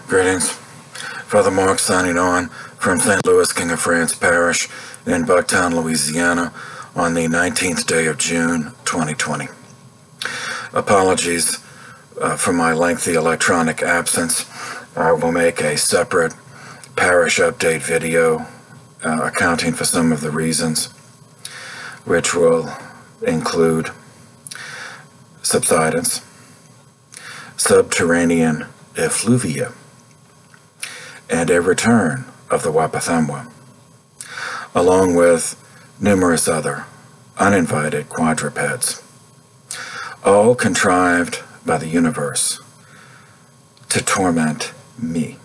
Greetings. Father Mark signing on from St. Louis, King of France Parish in Bucktown, Louisiana on the 19th day of June, 2020. Apologies for my lengthy electronic absence. I will make a separate parish update video accounting for some of the reasons, which will include subsidence, subterranean effluvia, and a return of the Wapathamwa, along with numerous other uninvited quadrupeds, all contrived by the universe to torment me.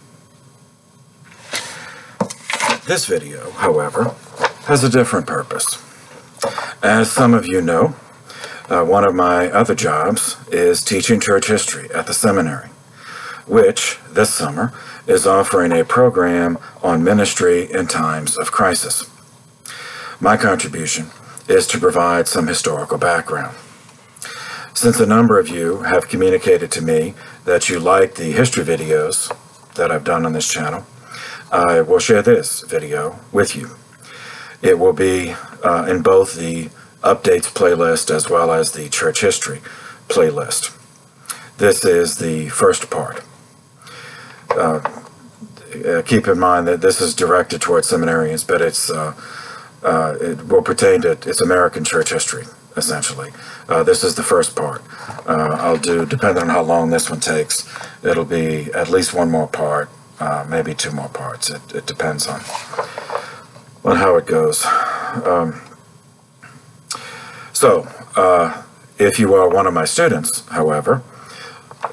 This video, however, has a different purpose. As some of you know, one of my other jobs is teaching church history at the seminary, which this summer is offering a program on ministry in times of crisis. My contribution is to provide some historical background. Since a number of you have communicated to me that you like the history videos that I've done on this channel, I will share this video with you. It will be in both the updates playlist as well as the church history playlist. This is the first part. Keep in mind that this is directed towards seminarians, but it will pertain to its American church history, essentially. This is the first part. I'll do, depending on how long this one takes, it'll be at least one more part, maybe two more parts. It depends on how it goes. If you are one of my students, however,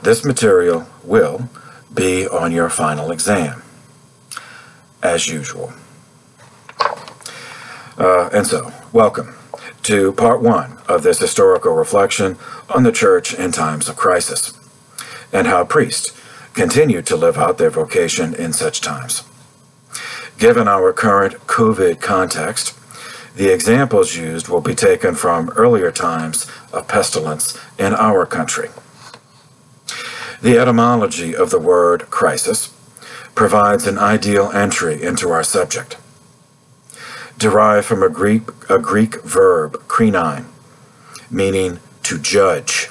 this material will be on your final exam, as usual. Welcome to part one of this historical reflection on the church in times of crisis, and how priests continue to live out their vocation in such times. Given our current COVID context, the examples used will be taken from earlier times of pestilence in our country. The etymology of the word crisis provides an ideal entry into our subject. Derived from a Greek verb, kreinine, meaning to judge.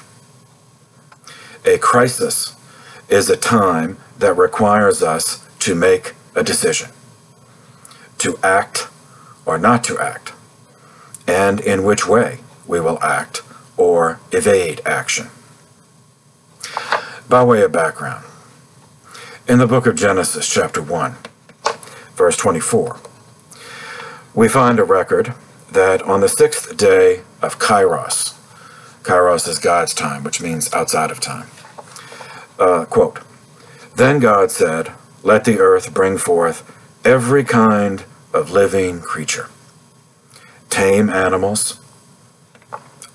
A crisis is a time that requires us to make a decision, to act or not to act, and in which way we will act or evade action. By way of background, in the book of Genesis, chapter 1, verse 24, we find a record that on the 6th day of Kairos, Kairos is God's time, which means outside of time, quote, "Then God said, let the earth bring forth every kind of living creature, tame animals,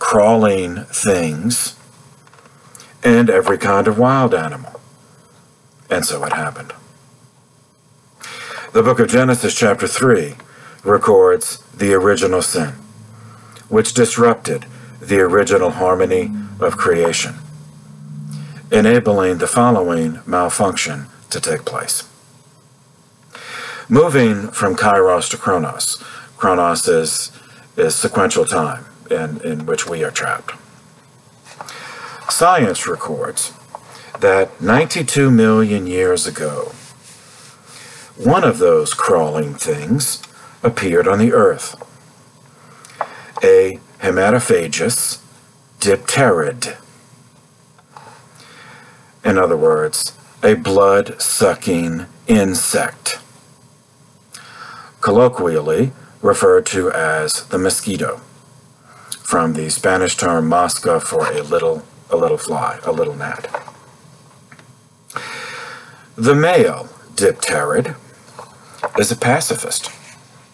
crawling things, and every kind of wild animal." And so it happened. The book of Genesis, chapter 3, records the original sin, which disrupted the original harmony of creation, enabling the following malfunction to take place. Moving from Kairos to Chronos. Chronos is sequential time in which we are trapped. Science records that 92 million years ago, one of those crawling things appeared on the earth. A hematophagous dipterid. In other words, a blood-sucking insect, colloquially referred to as the mosquito, from the Spanish term mosca for a little fly, a little gnat. The male dipterid is a pacifist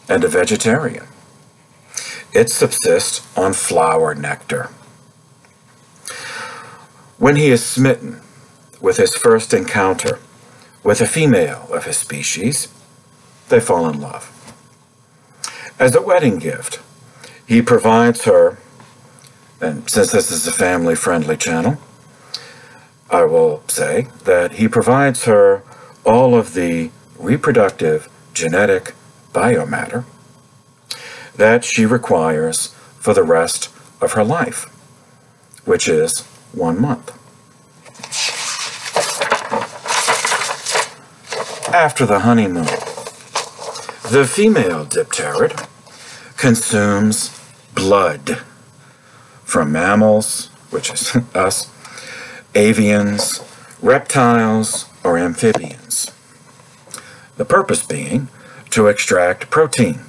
and a vegetarian. It subsists on flower nectar. When he is smitten with his first encounter with a female of his species, they fall in love. As a wedding gift, he provides her, and since this is a family-friendly channel, I will say that he provides her all of the reproductive genetic biomatter that she requires for the rest of her life, which is 1 month. After the honeymoon, the female dipterid consumes blood from mammals, which is us, avians, reptiles, or amphibians. The purpose being to extract protein,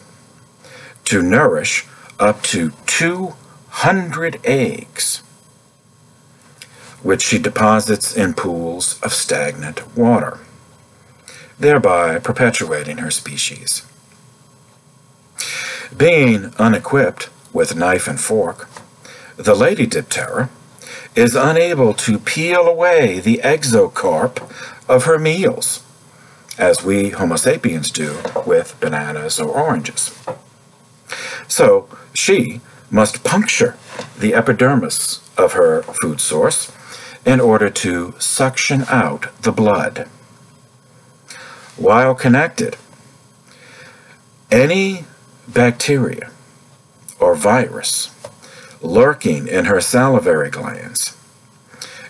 to nourish up to 200 eggs, which she deposits in pools of stagnant water, thereby perpetuating her species. Being unequipped with knife and fork, the lady diptera is unable to peel away the exocarp of her meals, as we Homo sapiens do with bananas or oranges. So she must puncture the epidermis of her food source in order to suction out the blood. While connected, any bacteria or virus lurking in her salivary glands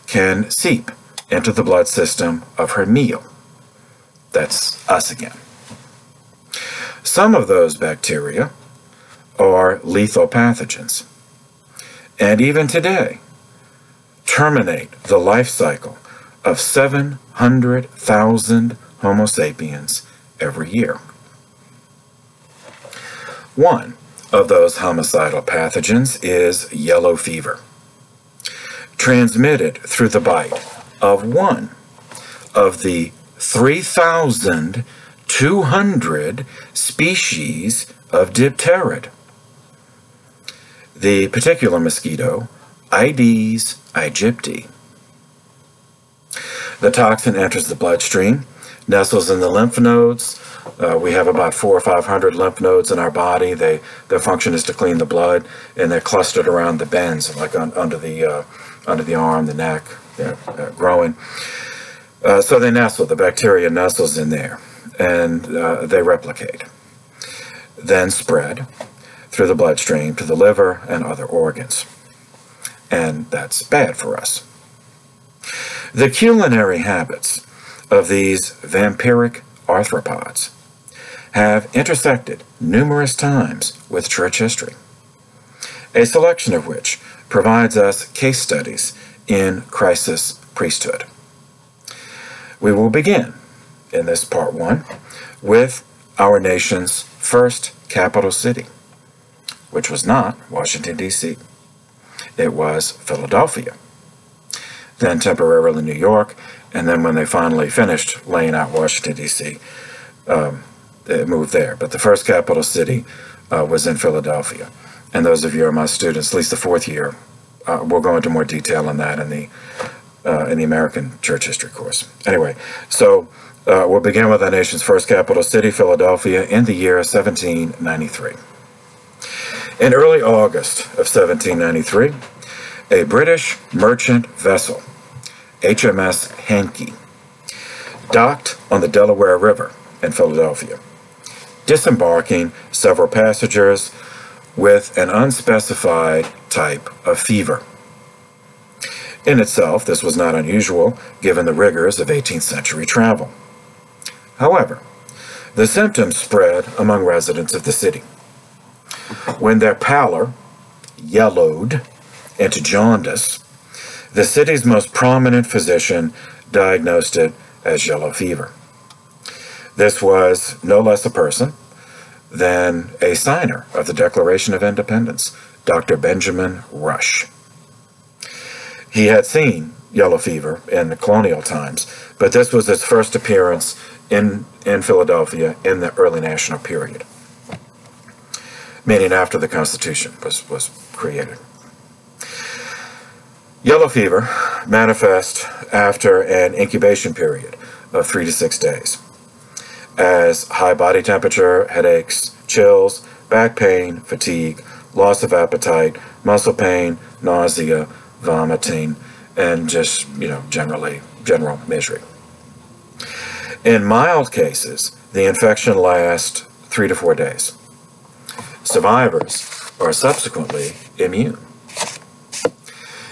can seep into the blood system of her meal. That's us again. Some of those bacteria are lethal pathogens, and even today terminate the life cycle of 700,000 Homo sapiens every year. One of those homicidal pathogens is yellow fever, transmitted through the bite of one of the 3,200 species of dipterid. The particular mosquito, Aedes aegypti. The toxin enters the bloodstream, nestles in the lymph nodes. We have about 400 or 500 lymph nodes in our body. Their function is to clean the blood, and they're clustered around the bends, like under the arm, the neck, growing. So they nestle. The bacteria nestles in there, and they replicate, then spread through the bloodstream to the liver and other organs. And that's bad for us. The culinary habits of these vampiric arthropods have intersected numerous times with church history, a selection of which provides us case studies in crisis priesthood. We will begin in this part 1 with our nation's first capital city, which was not Washington, D.C. It was Philadelphia, then temporarily New York, and then when they finally finished laying out Washington, D.C., it moved there. But the first capital city was in Philadelphia. And those of you who are my students, at least the 4th year, we'll go into more detail on that in the American Church History course. Anyway, so we'll begin with our nation's first capital city, Philadelphia, in the year 1793. In early August of 1793, a British merchant vessel, HMS Hankey, docked on the Delaware River in Philadelphia, disembarking several passengers with an unspecified type of fever. In itself, this was not unusual, given the rigors of 18th century travel. However, the symptoms spread among residents of the city. When their pallor yellowed into jaundice, the city's most prominent physician diagnosed it as yellow fever. This was no less a person than a signer of the Declaration of Independence, Dr. Benjamin Rush. He had seen yellow fever in the colonial times, but this was his first appearance in Philadelphia in the early national period, meaning after the Constitution was created. Yellow fever manifests after an incubation period of 3 to 6 days, as high body temperature, headaches, chills, back pain, fatigue, loss of appetite, muscle pain, nausea, vomiting, and just, general misery. In mild cases, the infection lasts 3 to 4 days. Survivors are subsequently immune.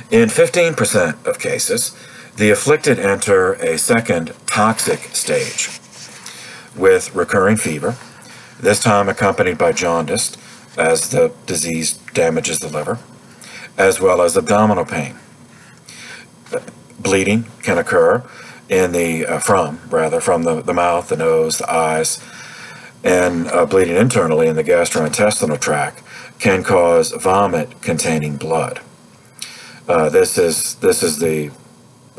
In 15% of cases, the afflicted enter a second toxic stage with recurring fever, this time accompanied by jaundice as the disease damages the liver, as well as abdominal pain. Bleeding can occur from the mouth, the nose, the eyes, and bleeding internally in the gastrointestinal tract can cause vomit containing blood. This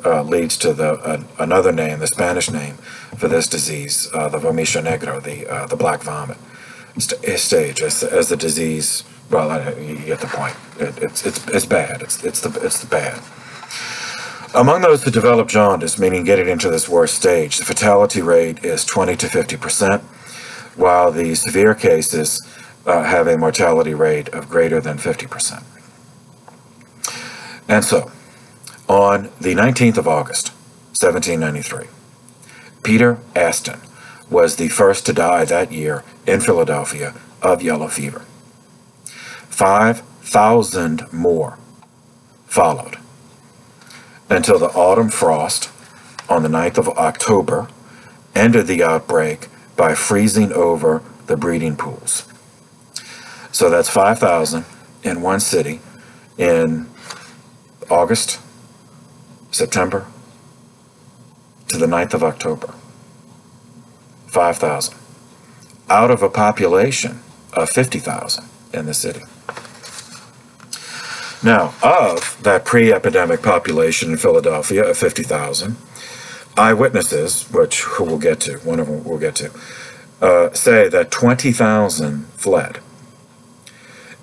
leads to another name, the Spanish name for this disease, the vomicio negro, the black vomit stage, as the disease. Well, you get the point. It's bad. It's the bad. Among those who develop jaundice, meaning getting into this worst stage, the fatality rate is 20 to 50%, while the severe cases have a mortality rate of greater than 50%. And so, on the 19th of August, 1793, Peter Aston was the first to die that year in Philadelphia of yellow fever. 5,000 more followed until the autumn frost on the 9th of October ended the outbreak by freezing over the breeding pools. So that's 5,000 in one city in August, September, to the 9th of October. 5,000 out of a population of 50,000 in the city. Now, of that pre-epidemic population in Philadelphia of 50,000, eyewitnesses, who we'll get to, one of them we'll get to, say that 20,000 fled,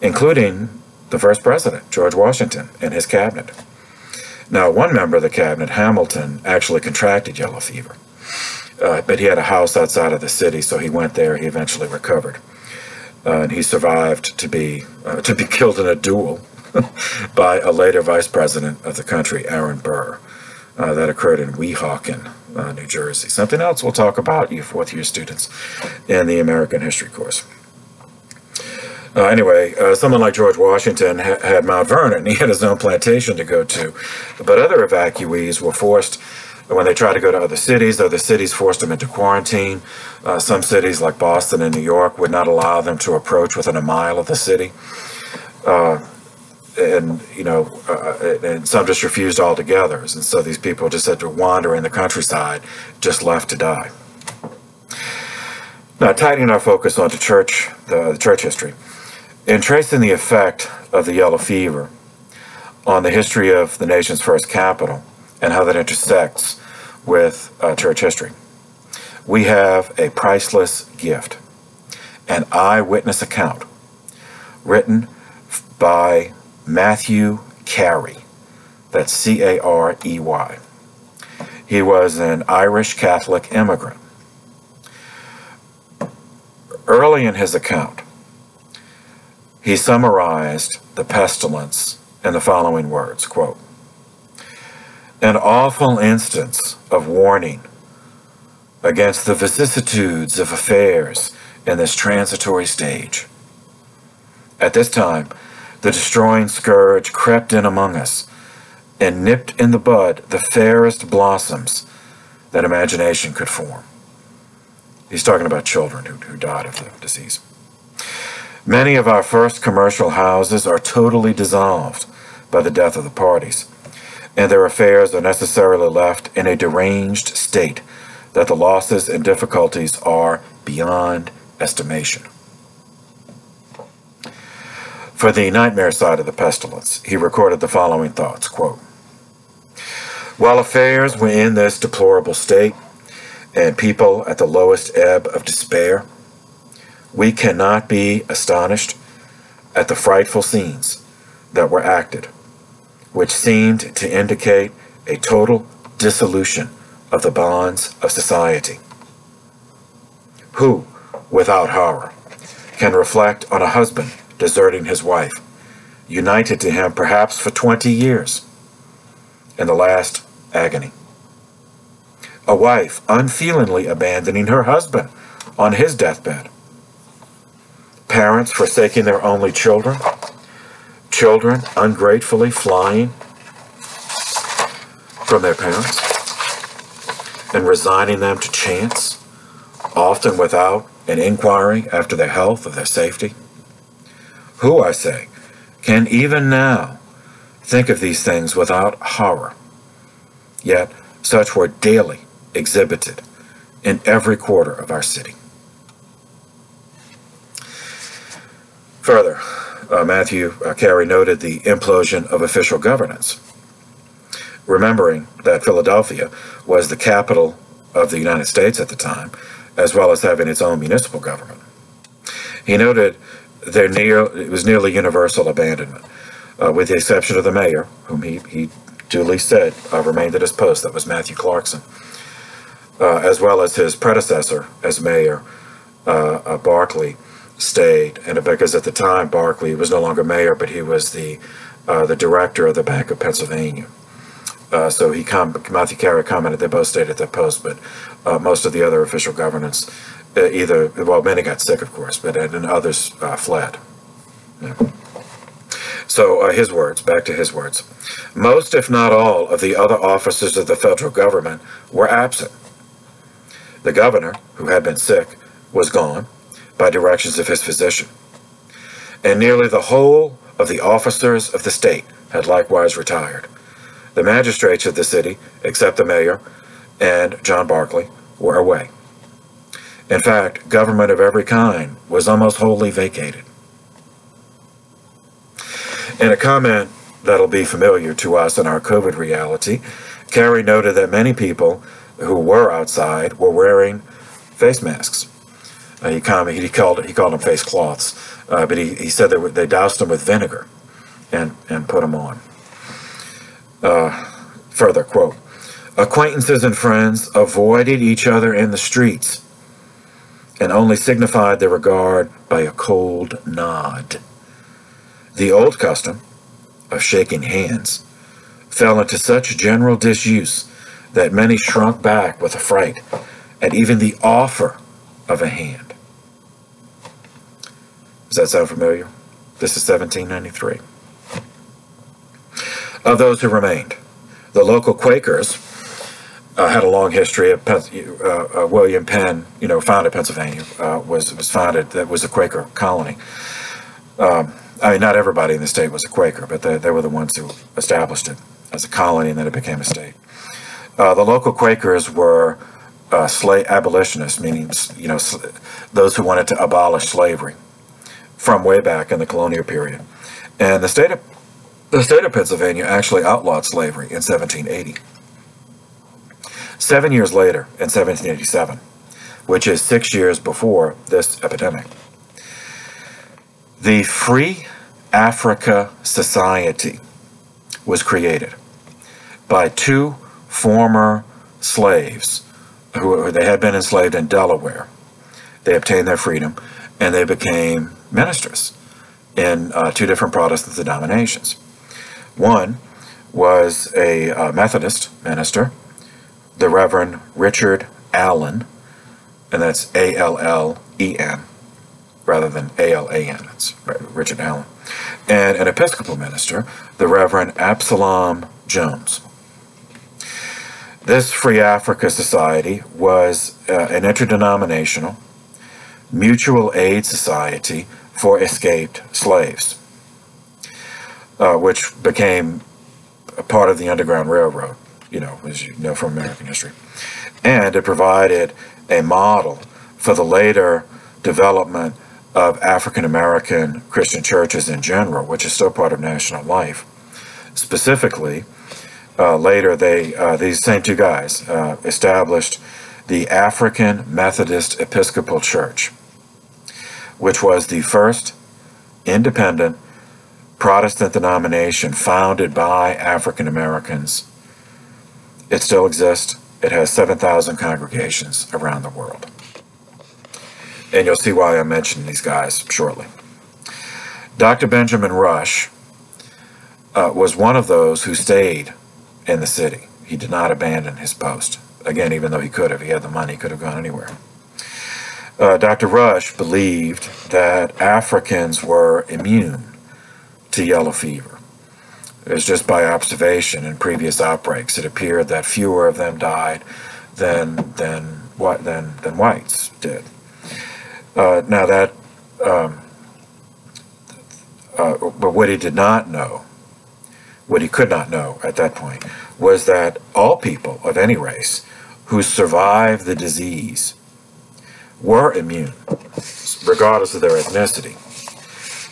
including the first president, George Washington, and his cabinet. Now, one member of the cabinet, Hamilton, actually contracted yellow fever, but he had a house outside of the city, so he went there. He eventually recovered, and he survived to be killed in a duel by a later vice president of the country, Aaron Burr. That occurred in Weehawken, New Jersey. Something else we'll talk about, you fourth-year students, in the American history course. Anyway, someone like George Washington had Mount Vernon. He had his own plantation to go to. But other evacuees were forced, when they tried to go to other cities forced them into quarantine. Some cities like Boston and New York would not allow them to approach within a mile of the city. And some just refused altogether. And so these people just had to wander in the countryside, just left to die. Now, tightening our focus onto the church history, in tracing the effect of the yellow fever on the history of the nation's first capital and how that intersects with church history, we have a priceless gift, an eyewitness account written by Matthew Carey. That's C-A-R-E-Y. He was an Irish Catholic immigrant. Early in his account, he summarized the pestilence in the following words, quote, "An awful instance of warning against the vicissitudes of affairs in this transitory stage. At this time, the destroying scourge crept in among us and nipped in the bud the fairest blossoms that imagination could form." He's talking about children who died of the disease. "Many of our first commercial houses are totally dissolved by the death of the parties, and their affairs are necessarily left in a deranged state that the losses and difficulties are beyond estimation." For the nightmare side of the pestilence, he recorded the following thoughts, quote, "While affairs were in this deplorable state, and people at the lowest ebb of despair, we cannot be astonished at the frightful scenes that were acted, which seemed to indicate a total dissolution of the bonds of society. Who, without horror, can reflect on a husband deserting his wife, united to him perhaps for 20 years, in the last agony? a wife unfeelingly abandoning her husband on his deathbed, parents forsaking their only children, children ungratefully flying from their parents and resigning them to chance, often without an inquiry after their health or their safety. Who, I say, can even now think of these things without horror? Yet such were daily exhibited in every quarter of our city. Further, Matthew Carey noted the implosion of official governance, remembering that Philadelphia was the capital of the United States at the time, as well as having its own municipal government. He noted it was nearly universal abandonment, with the exception of the mayor, whom he duly said remained at his post. That was Matthew Clarkson, as well as his predecessor as mayor, Barclay, stayed. And because at the time Barclay was no longer mayor, but he was the director of the Bank of Pennsylvania. So Matthew Carey commented they both stayed at their post, but most of the other official governance many got sick, of course, and others fled. Yeah. So back to his words. Most, if not all, of the other officers of the federal government were absent. The governor, who had been sick, was gone by directions of his physician. And nearly the whole of the officers of the state had likewise retired. The magistrates of the city, except the mayor and John Barclay, were away. In fact, government of every kind was almost wholly vacated. In a comment that'll be familiar to us in our COVID reality, Carey noted that many people who were outside were wearing face masks. He called them face cloths, but he said they doused them with vinegar and put them on. Further, quote, acquaintances and friends avoided each other in the streets and only signified their regard by a cold nod. The old custom of shaking hands fell into such general disuse that many shrunk back with affright at even the offer of a hand. Does that sound familiar? This is 1793. Of those who remained, the local Quakers had a long history of William Penn, founded Pennsylvania, was founded, that was a Quaker colony. Not everybody in the state was a Quaker, but they were the ones who established it as a colony, and then it became a state. The local Quakers were slave abolitionists, meaning those who wanted to abolish slavery from way back in the colonial period. And the state of Pennsylvania actually outlawed slavery in 1780. 7 years later, in 1787, which is 6 years before this epidemic, the Free Africa Society was created by two former slaves who they had been enslaved in Delaware. They obtained their freedom, and they became ministers in two different Protestant denominations. One was a Methodist minister, the Reverend Richard Allen, and that's A-L-L-E-N, rather than A-L-A-N. It's Richard Allen. And an Episcopal minister, the Reverend Absalom Jones. This Free Africa Society was an interdenominational mutual aid society for escaped slaves, which became a part of the Underground Railroad, as you know from American history. And it provided a model for the later development of African-American Christian churches in general, which is still part of national life. Specifically, later these same two guys established the African Methodist Episcopal Church, which was the first independent Protestant denomination founded by African Americans. It still exists. It has 7,000 congregations around the world. And you'll see why I'm mentioning these guys shortly. Dr. Benjamin Rush was one of those who stayed in the city. He did not abandon his post Again, even though he could have, he had the money, he could have gone anywhere. Dr. Rush believed that Africans were immune to yellow fever. It was just by observation in previous outbreaks. It appeared that fewer of them died than whites did. Now that, but what he did not know, what he could not know at that point, was that all people of any race who survived the disease were immune, regardless of their ethnicity.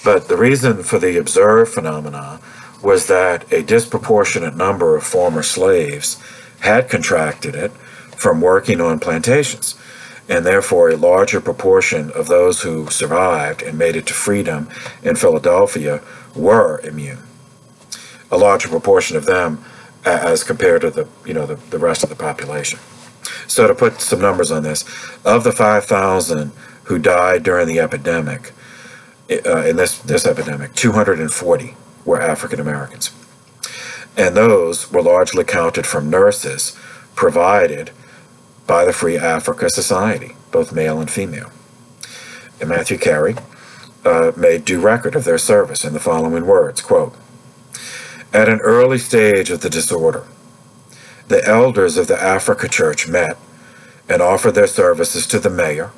But the reason for the observed phenomena was that a disproportionate number of former slaves had contracted it from working on plantations, and therefore a larger proportion of those who survived and made it to freedom in Philadelphia were immune. A larger proportion of them as compared to the rest of the population. So to put some numbers on this, of the 5,000 who died during the epidemic, in this epidemic, 240 were African Americans. And those were largely counted from nurses provided by the Free Africa Society, both male and female. And Matthew Carey made due record of their service in the following words, quote, "At an early stage of the disorder, the elders of the Africa Church met and offered their services to the mayor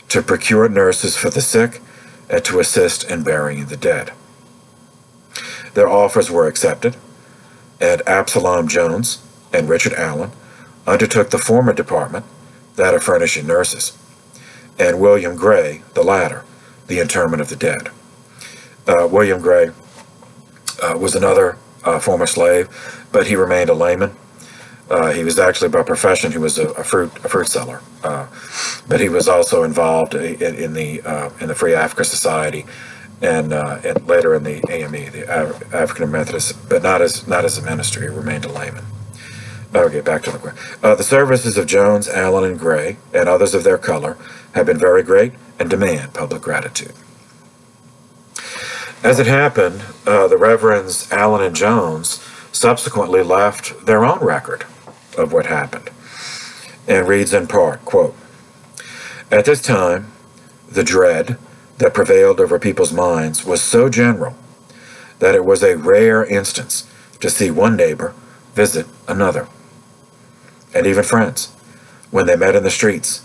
to procure nurses for the sick and to assist in burying the dead. Their offers were accepted, and Absalom Jones and Richard Allen undertook the former department, that of furnishing nurses, and William Gray, the latter, the interment of the dead." William Gray was another former slave, but he remained a layman. He was actually, by profession, he was a fruit seller, but he was also involved in the Free Africa Society, and later in the AME, the African Methodist, but not as a ministry. He remained a layman. Okay, back to the services of Jones, Allen, and Gray, and others of their color, have been very great and demand public gratitude. As it happened, the Reverends Allen and Jones subsequently left their own record of what happened, and reads in part, quote, "At this time, the dread that prevailed over people's minds was so general that it was a rare instance to see one neighbor visit another. And even friends, when they met in the streets,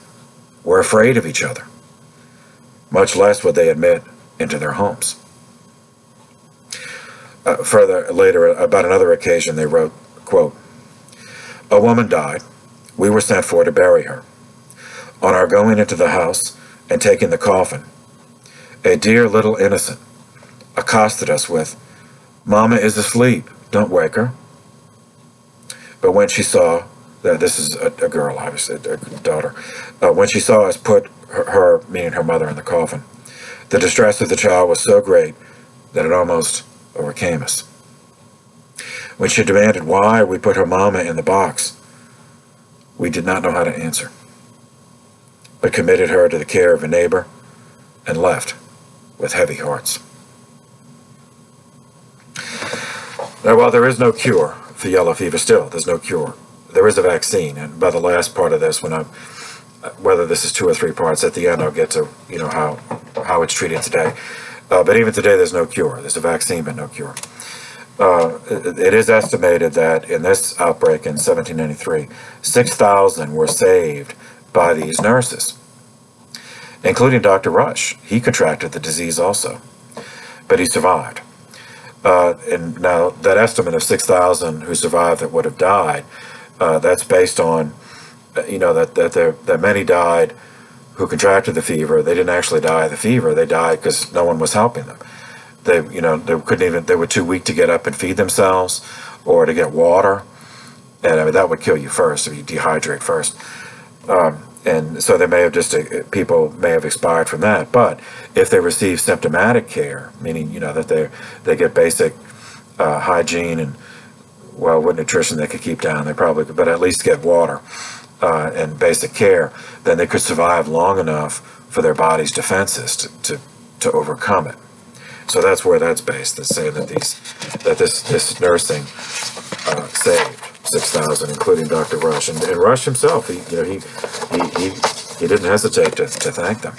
were afraid of each other. Much less would they admit into their homes." Further, later, about another occasion, they wrote, quote, "A woman died. We were sent for to bury her. On our going into the house and taking the coffin, a dear little innocent accosted us with, 'Mama is asleep, don't wake her.' But when she saw," that this is a girl, obviously, a daughter, "when she saw us put her, meaning her mother, in the coffin, the distress of the child was so great that it almost overcame us. When she demanded why we put her mama in the box, we did not know how to answer, but committed her to the care of a neighbor and left with heavy hearts." Now, while there is no cure for yellow fever, still, there's no cure. There is a vaccine, and by the last part of this, whether this is 2 or 3 parts, at the end I'll get to how it's treated today. But even today, there's no cure. There's a vaccine, but no cure. It is estimated that in this outbreak in 1793, 6,000 were saved by these nurses, including Dr. Rush. He contracted the disease also, but he survived. And now that estimate of 6,000 who survived that would have died, that's based on, that many died who contracted the fever. They didn't actually die of the fever. They died because no one was helping them. They couldn't even, they were too weak to get up and feed themselves or to get water. And I mean, that would kill you first if you dehydrate first. And so they may have people may have expired from that. But if they receive symptomatic care, meaning, that they get basic hygiene and, well, what nutrition they could keep down, they probably could, but at least get water and basic care, then they could survive long enough for their body's defenses to overcome it. So that's where that's based. That's saying that this nursing saved 6,000, including Dr. Rush. And Rush himself, he didn't hesitate to thank them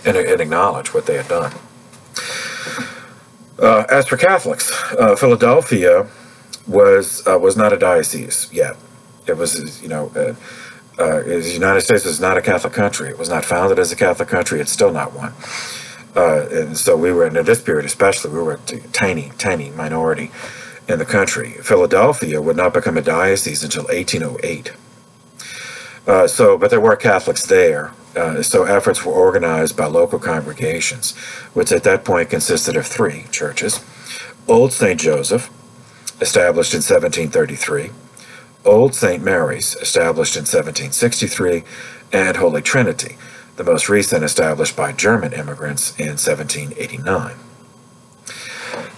and acknowledge what they had done. As for Catholics, Philadelphia was not a diocese yet. It was, the United States was not a Catholic country. It was not founded as a Catholic country. It's still not one. And so we were, in this period especially, we were a tiny minority in the country. Philadelphia would not become a diocese until 1808. But there were Catholics there. So efforts were organized by local congregations, which at that point consisted of 3 churches. Old St. Joseph, established in 1733, Old St. Mary's, established in 1763, and Holy Trinity, the most recent established by German immigrants in 1789.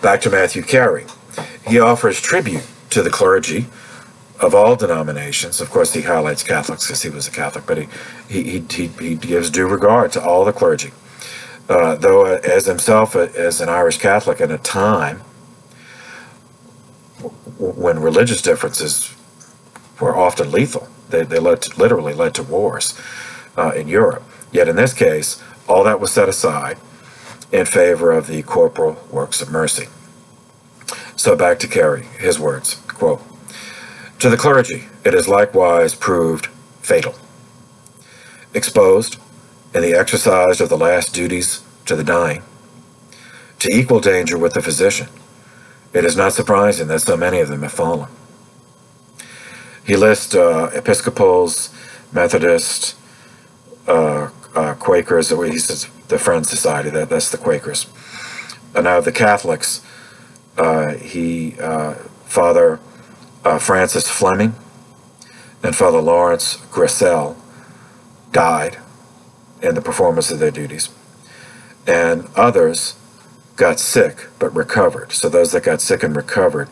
Back to Matthew Carey. He offers tribute to the clergy of all denominations. Of course, he highlights Catholics because he was a Catholic, but he gives due regard to all the clergy. Though as himself as an Irish Catholic in a time when religious differences were often lethal, they literally led to wars in Europe. Yet in this case, all that was set aside in favor of the corporal works of mercy. So back to Carey, his words, quote, "To the clergy, it is likewise proved fatal. Exposed in the exercise of the last duties to the dying, to equal danger with the physician, it is not surprising that so many of them have fallen." He lists Episcopals, Methodists, Quakers, he says the Friend Society, that's the Quakers. Now the Catholics, Father Francis Fleming and Father Lawrence Grissel died in the performance of their duties, and others got sick but recovered. So those that got sick and recovered,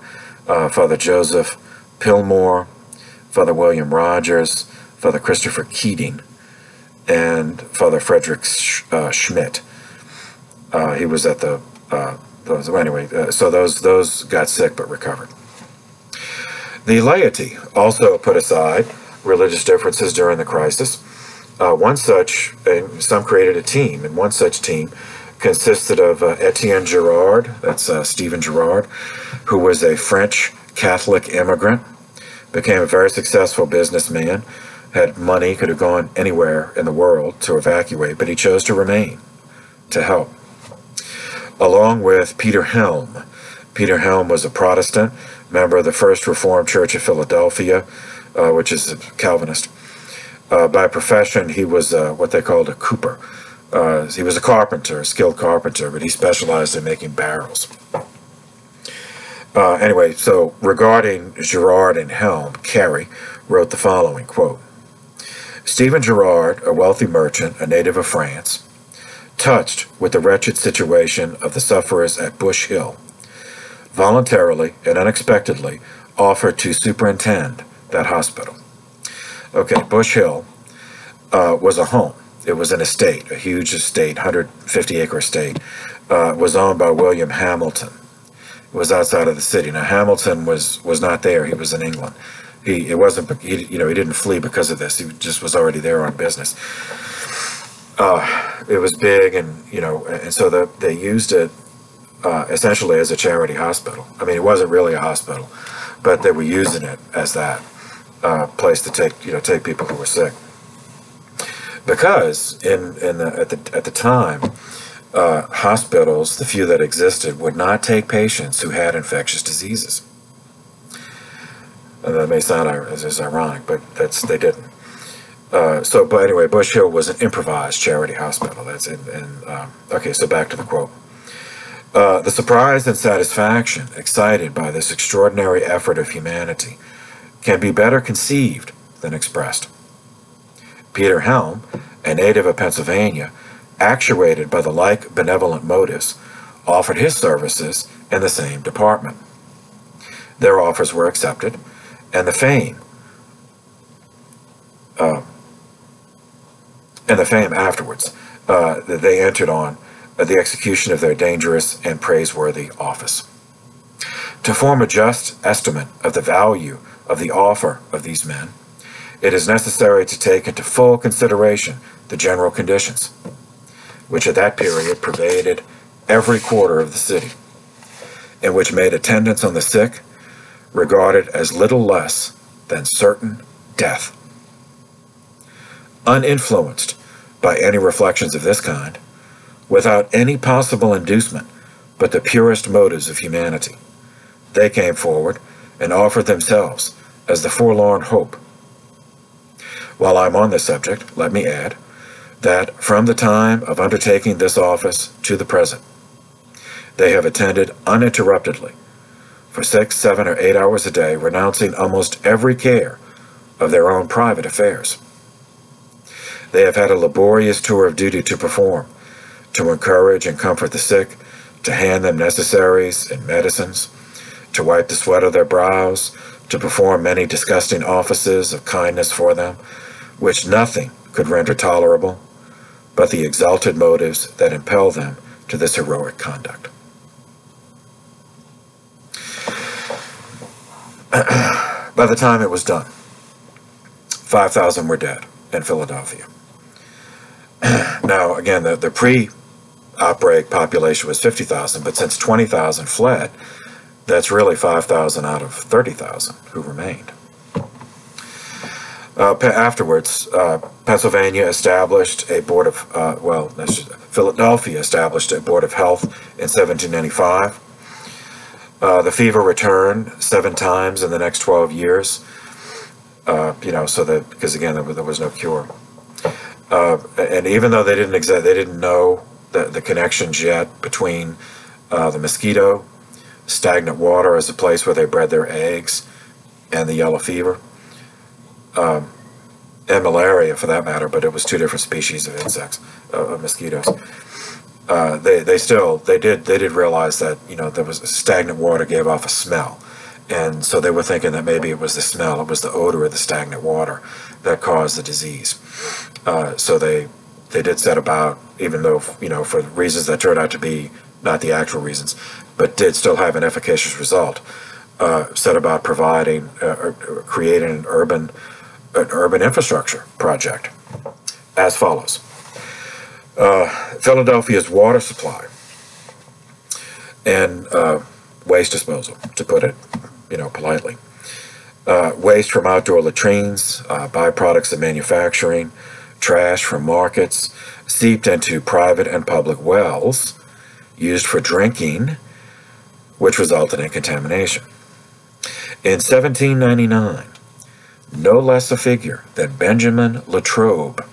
Father Joseph Pillmore, Father William Rogers, Father Christopher Keating, and Father Frederick Schmidt. He was at the so those got sick but recovered. The laity also put aside religious differences during the crisis. Some created a team, and one such team consisted of Etienne Girard, that's Stephen Girard, who was a French Catholic immigrant, became a very successful businessman, had money, could have gone anywhere in the world to evacuate, but he chose to remain to help. Along with Peter Helm. Peter Helm was a Protestant, member of the First Reformed Church of Philadelphia, which is a Calvinist. By profession, he was what they called a cooper. He was a carpenter, a skilled carpenter, but he specialized in making barrels. So regarding Girard and Helm, Carey wrote the following, quote, "Stephen Girard, a wealthy merchant, a native of France, touched with the wretched situation of the sufferers at Bush Hill, voluntarily and unexpectedly offered to superintend that hospital." Okay, Bush Hill was a home. It was an estate, a huge estate, 150-acre estate. It was owned by William Hamilton. It was outside of the city. Now, Hamilton was not there. He was in England. He didn't flee because of this. He just was already there on business. It was big, and so they used it essentially as a charity hospital. I mean, it wasn't really a hospital, but they were using it as that place to take people who were sick. Because at the time, hospitals, the few that existed, would not take patients who had infectious diseases. And that may sound as ironic, but they didn't. But anyway, Bush Hill was an improvised charity hospital. That's okay. So back to the quote. The surprise and satisfaction excited by this extraordinary effort of humanity can be better conceived than expressed. Peter Helm, a native of Pennsylvania, actuated by the like benevolent motives, offered his services in the same department. Their offers were accepted, and the fame afterwards that they entered on the execution of their dangerous and praiseworthy office. To form a just estimate of the value of the offer of these men, it is necessary to take into full consideration the general conditions, which at that period pervaded every quarter of the city, and which made attendance on the sick regarded as little less than certain death. Uninfluenced by any reflections of this kind, without any possible inducement but the purest motives of humanity, they came forward and offered themselves as the forlorn hope. While I'm on this subject, let me add that from the time of undertaking this office to the present, they have attended uninterruptedly for 6, 7, or 8 hours a day, renouncing almost every care of their own private affairs. They have had a laborious tour of duty to perform, to encourage and comfort the sick, to hand them necessaries and medicines, to wipe the sweat of their brows, to perform many disgusting offices of kindness for them, which nothing could render tolerable but the exalted motives that impel them to this heroic conduct. By the time it was done, 5,000 were dead in Philadelphia. Now, again, the pre-outbreak population was 50,000, but since 20,000 fled, that's really 5,000 out of 30,000 who remained. Afterwards, Pennsylvania established a board of, Philadelphia established a board of health in 1795. The fever returned 7 times in the next 12 years, because again, there was no cure. And even though they didn't know the connections yet between the mosquito, stagnant water as a place where they bred their eggs, and the yellow fever, and malaria for that matter, but it was 2 different species of insects, of mosquitoes. They did realize that, there was stagnant water gave off a smell. And so they were thinking that maybe it was the smell, it was the odor of the stagnant water that caused the disease. So they did set about, even though, for reasons that turned out to be not the actual reasons, but did still have an efficacious result, set about providing, creating an urban infrastructure project as follows. Philadelphia's water supply and waste disposal, to put it, politely. Waste from outdoor latrines, byproducts of manufacturing, trash from markets, seeped into private and public wells, used for drinking, which resulted in contamination. In 1799, no less a figure than Benjamin Latrobe,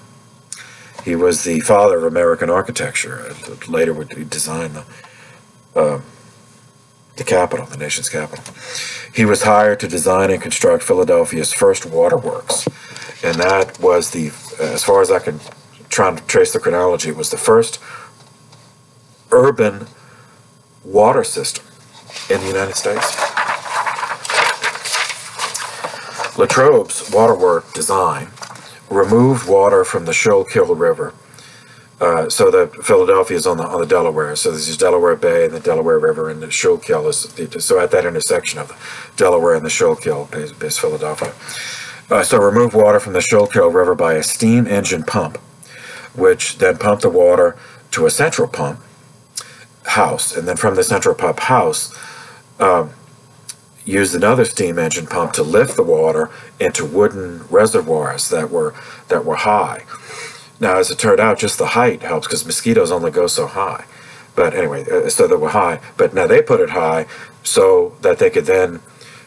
he was the father of American architecture, later would design the capital, the nation's capital. He was hired to design and construct Philadelphia's first waterworks. And that was as far as I can try to trace the chronology, it was the first urban water system in the United States. Latrobe's waterwork design removed water from the Schuylkill River, so that Philadelphia is on the Delaware. So there's Delaware Bay and the Delaware River, and the Schuylkill is so at that intersection of the Delaware and the Schuylkill is Philadelphia. So remove water from the Schuylkill River by a steam engine pump, which then pumped the water to a central pump house, and then from the central pump house, used another steam engine pump to lift the water into wooden reservoirs that were high. Now, as it turned out, just the height helps because mosquitoes only go so high. But anyway, so they were high. But now they put it high so that they could then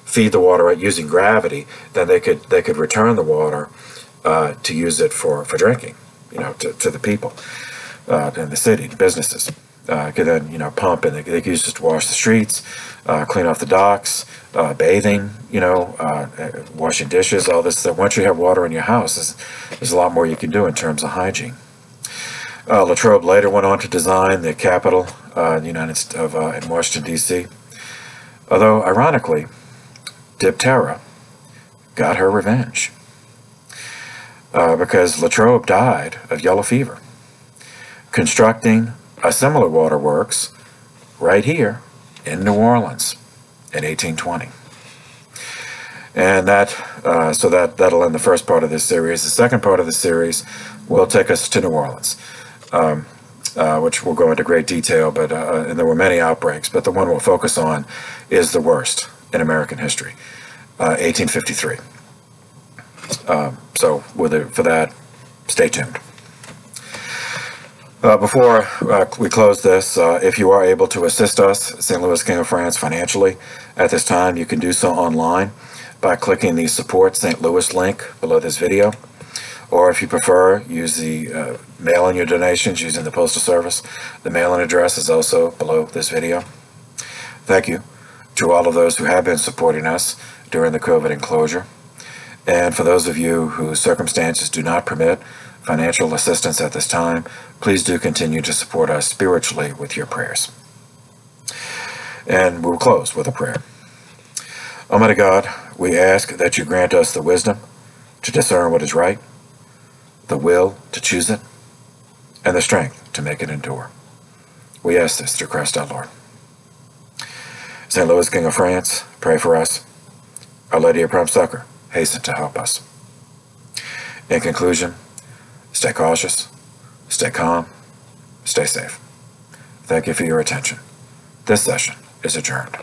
feed the water using gravity. Then they could return the water to use it for drinking, to the people in the city, the businesses. Could then pump, and they could use it to wash the streets, clean off the docks, bathing, washing dishes, all this stuff. Once you have water in your house, there's a lot more you can do in terms of hygiene. Latrobe later went on to design the Capitol in Washington, D.C. Although, ironically, Diptera got her revenge because Latrobe died of yellow fever, constructing a similar waterworks right here in New Orleans in 1820. And that'll end the first part of this series. The second part of the series will take us to New Orleans, which we'll go into great detail, but and there were many outbreaks, but the one we'll focus on is the worst in American history, 1853. So for that, stay tuned. Before we close this, if you are able to assist us, St. Louis King of France, financially at this time, you can do so online by clicking the Support St. Louis link below this video. Or if you prefer, use the mail-in your donations using the Postal Service. The mail-in address is also below this video. Thank you to all of those who have been supporting us during the COVID enclosure. And for those of you whose circumstances do not permit financial assistance at this time, please do continue to support us spiritually with your prayers. And we'll close with a prayer. Almighty God, we ask that you grant us the wisdom to discern what is right, the will to choose it, and the strength to make it endure. We ask this through Christ our Lord. St. Louis King of France, pray for us. Our Lady of Prompt Succor, hasten to help us. In conclusion, stay cautious, stay calm, stay safe. Thank you for your attention. This session is adjourned.